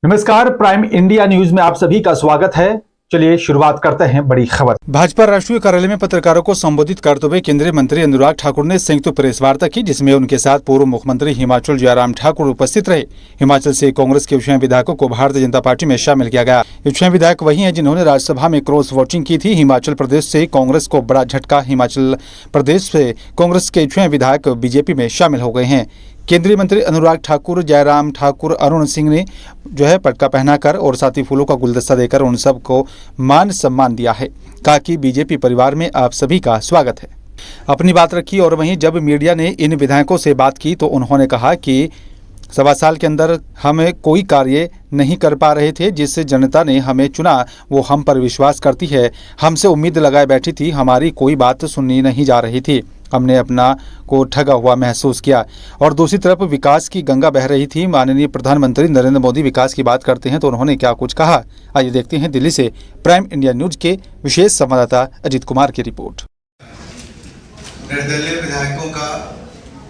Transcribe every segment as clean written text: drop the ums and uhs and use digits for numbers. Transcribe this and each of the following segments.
नमस्कार, prime India news में आप सभी का स्वागत है। चलिए शुरुआत करते हैं बड़ी खबर। भाजपा राष्ट्रीय कार्यालय में पत्रकारों को संबोधित करते हुए केंद्रीय मंत्री अनुराग ठाकुर ने संयुक्त प्रेस वार्ता की, जिसमें उनके साथ पूर्व मुख्यमंत्री हिमाचल जयराम ठाकुर उपस्थित रहे। हिमाचल से कांग्रेस के स्वयं विधायकों को भारतीय जनता पार्टी में शामिल किया गया। स्वयं विधायक वही हैं जिन्होंने राज्यसभा में क्रॉस वोटिंग की थी। हिमाचल प्रदेश से कांग्रेस को बड़ा झटका, हिमाचल प्रदेश से कांग्रेस के स्वयं विधायक बीजेपी में शामिल हो गए हैं। केंद्रीय मंत्री अनुराग ठाकुर, जयराम ठाकुर, अरुण सिंह ने पटका पहनाकर और साथ ही फूलों का गुलदस्ता देकर उन सब को मान सम्मान दिया है। कहा कि बीजेपी परिवार में आप सभी का स्वागत है। अपनी बात रखी और वहीं जब मीडिया ने इन विधायकों से बात की तो उन्होंने कहा कि 1.25 साल के अंदर हम कोई कार्य नहीं कर पा रहे थे। जिस जनता ने हमें चुना वो हम पर विश्वास करती है। हमसे उम्मीद लगाए बैठी थी, हमारी कोई बात सुननी नहीं जा रही थी। हमने अपना को ठगा हुआ महसूस किया। और दूसरी तरफ विकास की गंगा बह रही थी। माननीय प्रधानमंत्री नरेंद्र मोदी विकास की बात करते हैं तो उन्होंने क्या कुछ कहा, आइए देखते हैं दिल्ली से प्राइम इंडिया न्यूज के विशेष संवाददाता अजीत कुमार की रिपोर्ट। निर्दलीय विधायकों का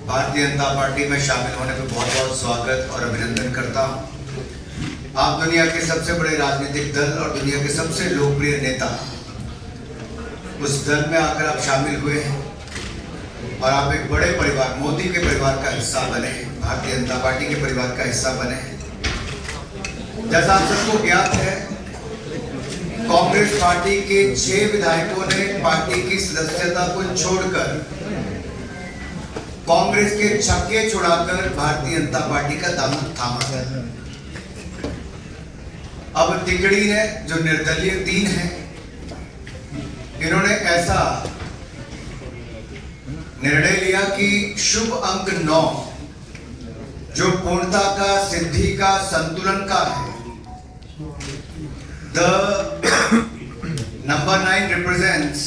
भारतीय जनता पार्टी में शामिल होने पर बहुत बहुत स्वागत और अभिनंदन करता हूँ। आप दुनिया के सबसे बड़े राजनीतिक दल और दुनिया के सबसे लोकप्रिय नेता, उस दल में आकर आप शामिल हुए हैं और आप एक बड़े परिवार, मोदी के परिवार का हिस्सा बने, भारतीय जनता पार्टी के परिवार का हिस्सा बने। जैसा आप सबको ज्ञात है, कांग्रेस पार्टी के 6 विधायकों ने पार्टी की सदस्यता को छोड़कर कांग्रेस के छक्के छुड़ाकर भारतीय जनता पार्टी का दामन थामा। अब तिकड़ी ने, जो निर्दलीय 3 हैं, इन्होंने ऐसा निर्णय लिया कि शुभ अंक 9, जो पूर्णता का, सिद्धि का, संतुलन का है, the number 9 represents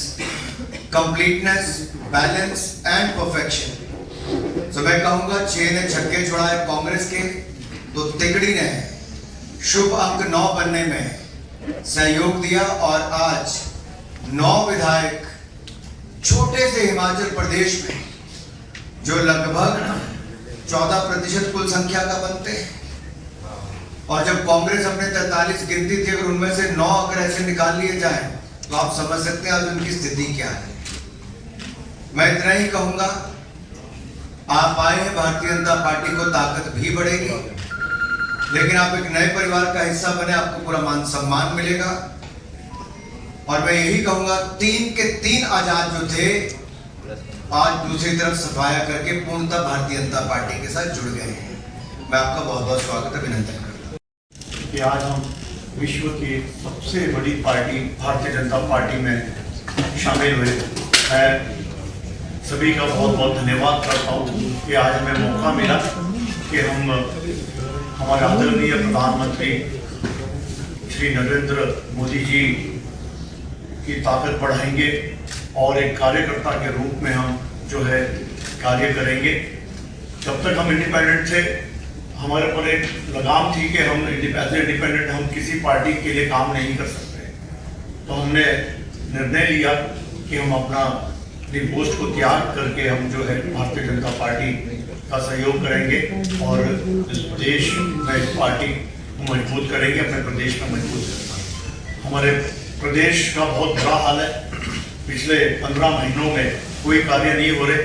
completeness, balance and perfection। तो मैं कहूंगा 6 ने छक्के छुड़ाए कांग्रेस के, तो तिकड़ी ने शुभ अंक 9 बनने में सहयोग दिया और आज 9 विधायक छोटे से हिमाचल प्रदेश में, जो लगभग 14% कुल संख्या का बनते हैं, और जब कांग्रेस अपने 43 गिनती थी, अगर उनमें से 9 अगर ऐसे निकाल लिए जाए तो आप समझ सकते हैं आज उनकी स्थिति क्या है। मैं इतना ही कहूंगा, आप आए हैं, भारतीय जनता पार्टी को ताकत भी बढ़ेगी, लेकिन आप एक नए परिवार का हिस्सा बने, आपको पूरा मान सम्मान मिलेगा। और मैं यही कहूंगा, 3 के 3 आजाद जो थे आज दूसरी तरफ सफाया करके पूर्णतः भारतीय जनता पार्टी के साथ जुड़ गए हैं। मैं आपका बहुत बहुत स्वागत, अभिनंदन करता हूं कि आज हम विश्व की सबसे बड़ी पार्टी भारतीय जनता पार्टी में शामिल हुए। मैं सभी का बहुत बहुत धन्यवाद करता हूँ कि आज हमें मौका मिला कि हम हमारे आदरणीय प्रधानमंत्री श्री नरेंद्र मोदी जी की ताकत बढ़ाएंगे और एक कार्यकर्ता के रूप में हम कार्य करेंगे। जब तक हम इंडिपेंडेंट थे, हमारे पर एक लगाम थी कि हम इंडिपेंडेंट हम किसी पार्टी के लिए काम नहीं कर सकते। तो हमने निर्णय लिया कि हम अपनी पोस्ट को त्याग करके हम भारतीय जनता पार्टी का सहयोग करेंगे और इस देश में इस पार्टी को मजबूत करेंगे, अपने प्रदेश में मजबूत करेंगे। हमारे प्रदेश का बहुत बुरा हाल है। पिछले 15 महीनों में कोई कार्य नहीं हो रहे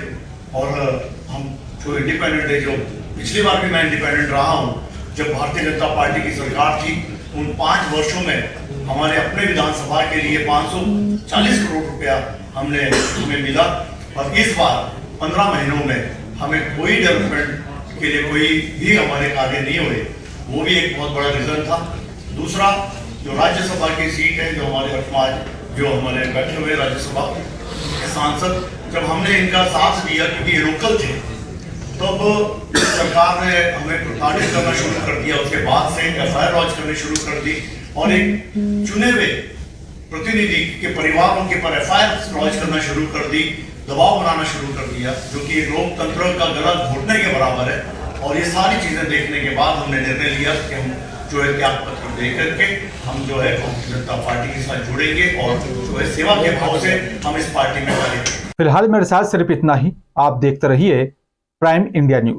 और हम जो इंडिपेंडेंट है, जो पिछली बार भी मैं इंडिपेंडेंट रहा हूँ, जब भारतीय जनता पार्टी की सरकार थी, उन 5 वर्षों में हमारे अपने विधानसभा के लिए 540 करोड़ रुपया हमें मिला। और इस बार 15 महीनों में हमें कोई डेवलपमेंट के लिए कोई भी हमारे कार्य नहीं हुए। वो भी एक बहुत बड़ा रीजन था। दूसरा, जो राज्यसभा की सीट है, जो हमारे बैठे हुए राज्यसभा के सांसद, जब हमने इनका साथ दिया क्योंकि ये लोकल थे, तब सरकार ने हमें प्रताड़ित करना शुरू कर दिया। उसके बाद से FIR लॉन्च करनी शुरू कर दी और एक चुने हुए प्रतिनिधि के परिवारों के पर FIR लॉन्च करना शुरू कर दी, दबाव बनाना शुरू कर दिया, जो कि लोकतंत्र का गला घोटने के बराबर है। और ये सारी चीजें देखने के बाद हमने निर्णय लिया कि हम त्याग पत्र दे करके हम भारतीय जनता पार्टी के साथ जुड़ेंगे और सेवा के भाव से हम इस पार्टी में करेंगे। फिलहाल मेरे साथ सिर्फ इतना ही। आप देखते रहिए प्राइम इंडिया न्यूज।